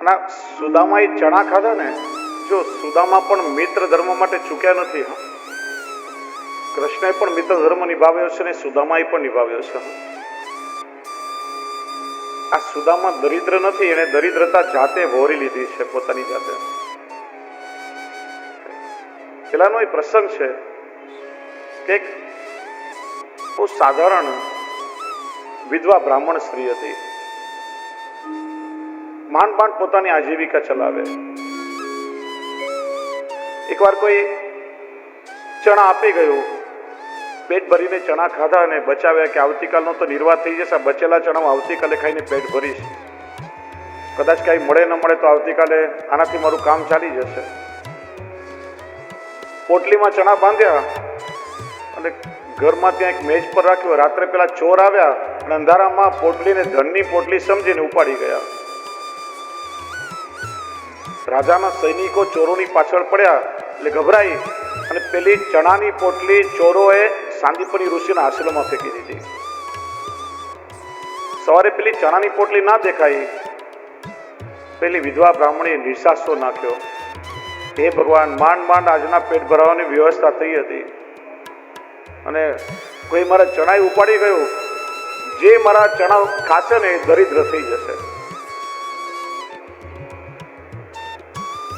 અને સુદામાએ ચણા ખાધા ને, જો સુદામા પણ મિત્ર ધર્મ માટે ચૂક્યા નથી. કૃષ્ણએ પણ મિત્ર ધર્મ નિભાવ્યો છે ને સુદામાએ પણ નિભાવ્યો છે. આ સુદામા દરિદ્ર નથી, એને દરિદ્રતા જાતે વહોરી લીધી છે પોતાની જાતે. પેલાનો એ પ્રસંગ છે કે બહુ સાધારણ વિધવા બ્રાહ્મણ સ્ત્રી હતી. માંડ માંડ પોતાની આજીવિકા ચલાવે. એકવાર કોઈ ચણા આપી ગયું, પેટ ભરીને ચણા ખાધા અને બચાવ્યા કે આવતીકાલનો તો નિર્વાહ થઈ જશે, બચેલા ચણા આવતીકાલે ખાઈને પેટ ભરીશ, કદાચ કઈ મળે ન મળે તો આવતીકાલે આનાથી મારું કામ ચાલી જશે. પોટલીમાં ચણા બાંધ્યા અને ઘરમાં ત્યાં એક મેજ પર રાખ્યો. રાત્રે પેલા ચોર આવ્યા અને અંધારામાં પોટલીને ધનની પોટલી સમજીને ઉપાડી ગયા. રાજાના સૈનિકો ચોરોની પાછળ પડ્યા એટલે ગભરાઈ અને પેલી ચણાની પોટલી ચોરોએ સાંદીપની ઋષિના આશ્રમમાં ફેંકી દીધી. સવારે પેલી ચણાની પોટલી ના દેખાઈ. પેલી વિધવા બ્રાહ્મણીએ નિશાસો નાખ્યો, હે ભગવાન, માંડ માંડ આજના પેટ ભરાવાની વ્યવસ્થા થઈ હતી અને કોઈ મારા ચણા ઉપાડી ગયું. જે મારા ચણા ખાશે ને એ દરિદ્ર થઈ જશે.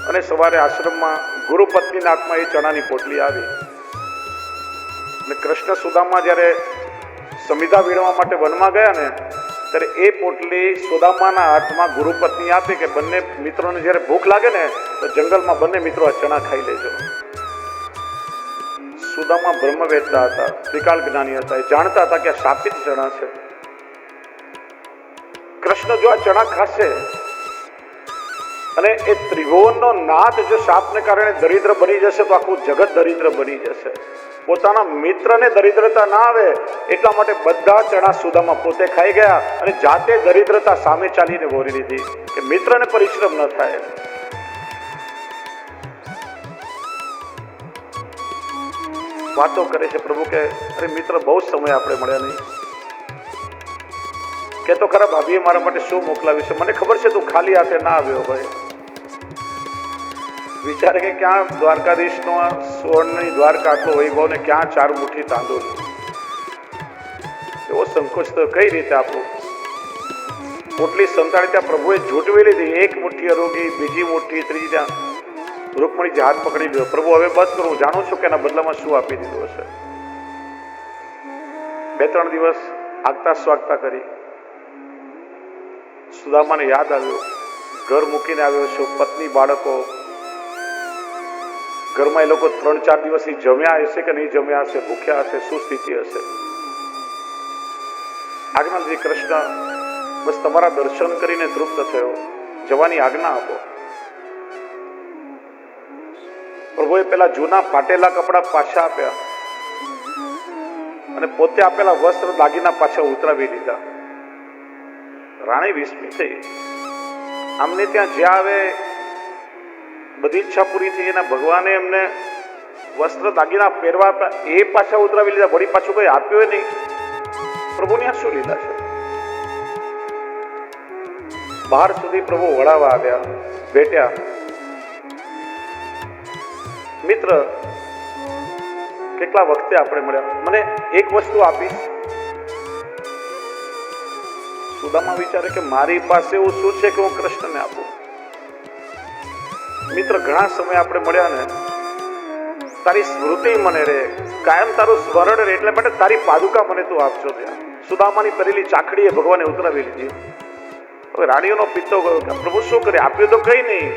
અને સવારે આશ્રમમાં ગુરુ પત્નીના હાથમાં એ ચણાની પોટલી આવી. અને કૃષ્ણ સુદામા જ્યારે સમિધા વીણવા માટે વનમાં ગયા ને, ત્યારે એ પોટલી સુદામાના હાથમાં ગુરુ પત્ની આપી કે બંને મિત્રોને જ્યારે ભૂખ લાગે ને તો જંગલમાં બંને મિત્રો આ ચણા ખાઈ લેજો. સુદામા બ્રહ્મવેદતા હતા, ત્રિકાળ જ્ઞાની હતા. એ જાણતા હતા કે આ શાપિત ચણા છે. કૃષ્ણ જો આ ચણા ખાશે અને એ ત્રિભુવનનો નાથ જો શાપને કારણે દરિદ્ર બની જશે તો આખું જગત દરિદ્ર બની જશે. પોતાના મિત્રને દરિદ્રતા ના આવે એટલા માટે બધા ચણા સુદામા પોતે ખાઈ ગયા અને જાતે દરિદ્રતા સામે ચાલીને વોરી લીધી કે મિત્રને પરિશ્રમ ન થાય. વાતો કરે છે પ્રભુ કે અરે મિત્ર, બહુ સમય આપણે મળ્યા નહીં. કે તો ખરા ભાભીએ મારા માટે શું મોકલાવ્યું છે, મને ખબર છે તું ખાલી હાથે ના આવ્યો ભાઈ. વિચારે કે ક્યાં દ્વારકાધીશનો સુવર્ણની દ્વારકા આટલો વૈભવ ને ક્યાં 4 મુઠ્ઠી તાંદુલ. એવો સંકોચ તો કઈ રીતે આપણું. પોટલી સંતાડી ત્યાં પ્રભુએ ઝૂંટવી લીધી. 1 મુઠ્ઠી અરોગી, બીજી મુઠ્ઠી, ત્રીજી. ત્યાં રૂકમણીજી હાથ પકડી લીધો. પ્રભુ હવે બસ કરો, હું જાણું છું કે એના બદલામાં શું આપી દીધું હશે. 2-3 દિવસ આગતા સ્વાગતા કરી. સુદામાને યાદ આવ્યું, ઘર મૂકીને આવ્યો છું, પત્ની, બાળકો. ઘરમાં એ લોકો 3-4 દિવસથી જમ્યા હશે કે નહીં જમ્યા હશે, ભૂખ્યા હશે, શું સ્થિતિ હશે. આજ્ઞા દીધી, કૃષ્ણ બસ તમારા દર્શન કરીને તૃપ્ત થયો, જવાની આજ્ઞા આપો. પ્રભુએ પેલા જૂના ફાટેલા કપડા પાછા આપ્યા અને પોતે આપેલા વસ્ત્ર દાગીના પાછા ઉતરાવી લીધા. રાણી વિસ્મિત થઈ. આમને ત્યાં જ્યાં આવે બધી ઈચ્છા પૂરી થઈ. એના ભગવાને એમને વસ્ત્ર દાગીના પહેરવા આપ્યા, એ પાછા ઉતરાવી લીધા, વળી પાછું કઈ આપ્યું નહીં. પ્રભુની આ શું લીધા છે. બહાર સુધી પ્રભુ વળાવા આવ્યા, બેઠ્યા. મિત્ર, કેટલા વખતે આપણે મળ્યા, મને એક વસ્તુ આપીશ. સુદામા વિચારે કે મારી પાસે એવું શું છે કે હું કૃષ્ણને આપું. મિત્ર, ઘણા સમય આપણે મળ્યા ને, તારી સ્મૃતિ મને રહે, કાયમ તારું સ્મરણ રહે, એટલે માટે તારી પાદુકા મને તું આપજો. ત્યાં સુદામાની પહેરેલી ચાકડીએ ભગવાને ઉતરાવી લીધી. હવે રાણીઓનો પિત્તો ગયો કે પ્રભુ શું કરે, આપ્યું તો કઈ નહીં.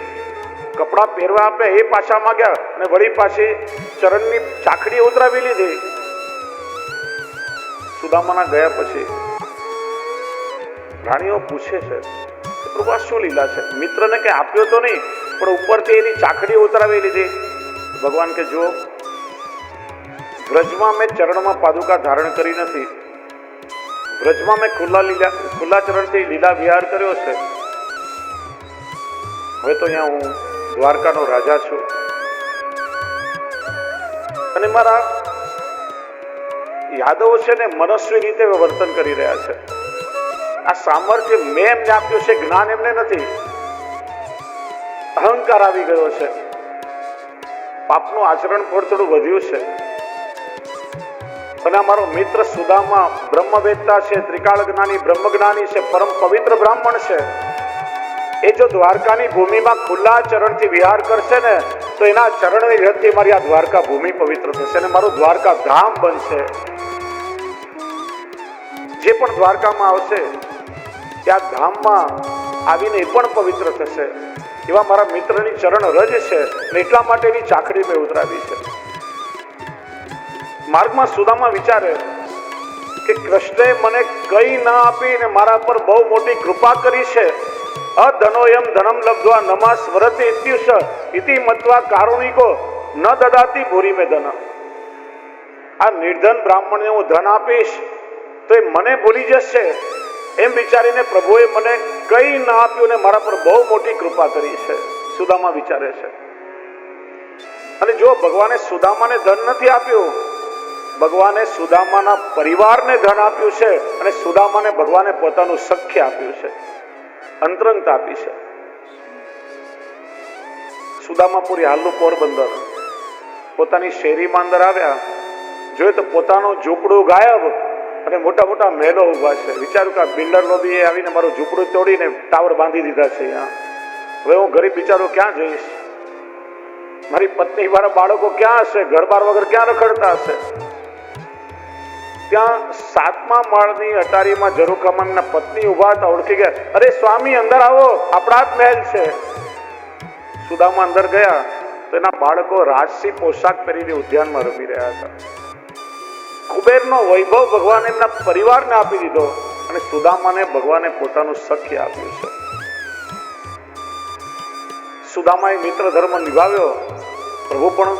કપડા પહેરવા આપ્યા, એ પાછા માંગ્યા અને વળી પાછી ચરણની ચાકડીએ ઉતરાવી લીધી. સુદામાના ગયા પછી રાણીઓ પૂછે છે પ્રભુ આ શું લીલા છે. મિત્રને કે આપ્યો તો નહીં, પણ ઉપરથી એની ચાકડી ઉતરાવી લીધી. ભગવાન કે જો વ્રજમાં મેં ચરણમાં પાદુકા ધારણ કરી નથી, વ્રજમાં મેં ખુલ્લા ચરણથી લીલા વિહાર કર્યો છે. હવે તો અહીંયા હું દ્વારકાનો રાજા છું અને મારા યાદવો છે ને મનસ્વી રીતે વર્તન કરી રહ્યા છે. આ સામર્થ્ય મેં એમને આપ્યું છે, જ્ઞાન એમને નથી. અહંકાર આવી ગયો છે, પાપનું આચરણ પણ થોડું વધ્યું છે. અને અમારો મિત્ર સુદામા બ્રહ્મવેત્તા છે, ત્રિકાળ જ્ઞાની, બ્રહ્મજ્ઞાની છે, પરમ પવિત્ર બ્રાહ્મણ છે. એ જો દ્વારકાની ભૂમિમાં ખુલ્લા ચરણથી વિહાર કરશે ને તો એના ચરણની રથથી મારી આ દ્વારકા ભૂમિ પવિત્ર થશે અને મારું દ્વારકા ધામ બનશે. જે પણ દ્વારકામાં આવશે ત્યાં ધામમાં આવીને એ પણ પવિત્ર થશે. એવા મારા મિત્રની ચરણ રજ છે અને એટલા માટે એની ચાકડી મેં ઉતરાવી છે. માર્ગમાં સુદામા વિચારે કે કૃષ્ણએ મને કઈ ના આપી ને મારા પર બહુ મોટી કૃપા કરી છે. અધનોયમ ધનમ લબ્ધ્વા નમા સ્મરતિ ઇત્યુષ ઇતિ મત્વા કારુણિકો ન દદાતિ ભૂરી મે ધન. આ નિર્ધન બ્રાહ્મણને હું ધન આપીશ તો એ મને ભૂલી જશે એમ વિચારીને પ્રભુએ મને કઈ ના આપ્યું ને મારા પર બહુ મોટી કૃપા કરી છે, સુદામા વિચારે છે. અને જો ભગવાને સુદામાને ધન નથી આપ્યું, ભગવાને સુદામાના પરિવારને ધન આપ્યું છે અને સુદામાને ભગવાને પોતાનું સખ્ય આપ્યું છે, અંતરંગતા આપી છે. સુદામાપુરી હાલનું પોરબંદર પોતાની શેરીમાં અંદર આવ્યા, જોયું તો પોતાનું ઝૂંપડું ગાયબ અને મોટા મોટા મહેલો ઉભા છે. વિચારું કે બિલ્ડર લોબીએ આવીને મારું ઝૂંપડું તોડીને ટાવર બાંધી દીધા છે. હવે હું ગરીબ બિચારો ક્યાં જઈશ? મારી પત્ની, મારા બાળકો ક્યાં હશે? ઘર બાર વગર ક્યાં રખડતા હશે? ત્યાં 7મા માળની અટારીમાં ઝરૂખામાં એમના પત્ની ઉભા હતા, ઓળખી ગયા. અરે સ્વામી, અંદર આવો, આપણા જ મહેલ છે. સુદામા અંદર ગયા તો એના બાળકો રાજસી પોશાક પહેરીને ઉદ્યાનમાં રમી રહ્યા હતા. કુબેરનો વૈભવ ભગવાન એમના પરિવારને આપી દીધો અને સુદામાને ભગવાને પોતાનું સખ્ય આપ્યું છે. સુદામાએ મિત્ર ધર્મ નિભાવ્યો, પ્રભુ પણ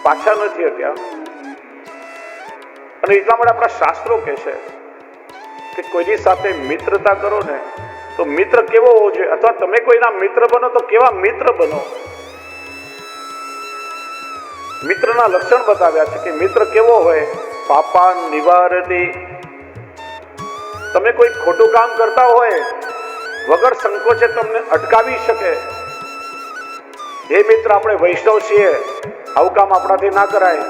પાછા નથી હટ્યા. અને એટલા માટે આપણા શાસ્ત્રો કહે છે કે કોઈની સાથે મિત્રતા કરો ને તો મિત્ર કેવો હોવો જોઈએ, અથવા તમે કોઈના મિત્ર બનો તો કેવા મિત્ર બનો. મિત્રના લક્ષણ બતાવ્યા છે કે મિત્ર કેવો હોય. પાપા નિવારતી, તમે કોઈ ખોટું કામ કરતા હોય વગર સંકોચે તમને અટકાવી શકે. એ મિત્ર આપણે વૈષ્ણવ છીએ, આવું કામ આપણાથી ના કરાય.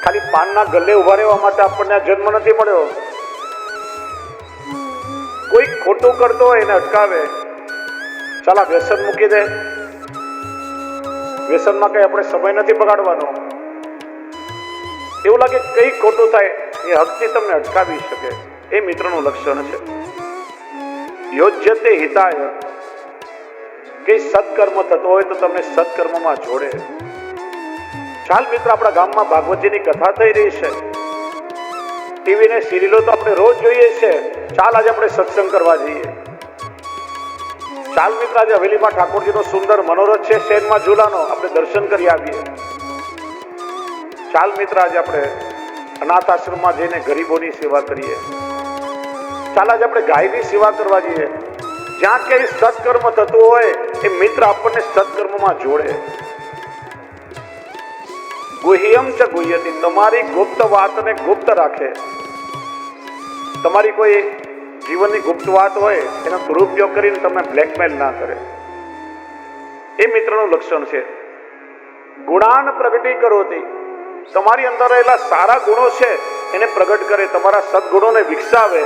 ખાલી પાનના ગલ્લે ઉભા રહેવા માટે આપણને જન્મ નથી મળ્યો. કોઈ ખોટું કરતો હોય એને અટકાવે. ચાલ વ્યસન મૂકી દે, વ્યસનમાં કઈ આપણે સમય નથી બગાડવાનો. એવું લાગે કઈ ખોટું થાય એ હકથી તમને અટકાવી શકે. એ મિત્રનું લક્ષણ છે. યોજ્યતે હિતાય, કે સત્કર્મ થતો હોય તો તમને સત્કર્મમાં જોડે. ચાલ મિત્ર, આપણા ગામમાં ભાગવતજીની કથા થઈ રહી છે, ટીવી ને સિરિયલો તો આપણે રોજ જોઈએ છે. ચાલ આજે આપણે સત્સંગ કરવા જઈએ. ચાલ મિત્ર, આજે હવેલીમાં ઠાકોરજીનો સુંદર મનોરથ છે, શેનમાં ઝૂલાનો, આપણે દર્શન કરી આવીએ. ચાલ મિત્ર, આજે આપણે અનાથ આશ્રમમાં જઈને ગરીબોની સેવા કરીએ. ચાલ આજે આપણે ગાયની સેવા કરવા જઈએ. જ્યાં ક્યાંય સત્કર્મ થતું હોય એ મિત્ર આપણને સત્કર્મમાં જોડે. ગુહ્યમ ચ ગુહ્યતિ, તમારી ગુપ્ત વાતને ગુપ્ત રાખે. તમારી કોઈ જીવનની ગુપ્ત વાત હોય એનો દુરુપયોગ કરીને તમને બ્લેકમેલ ના કરે. એ મિત્રનું લક્ષણ છે. ગુણાન પ્રગટી કરોતી, તમારી અંદર રહેલા સારા ગુણો છે એને પ્રગટ કરે, તમારા સદગુણોને વિકસાવે.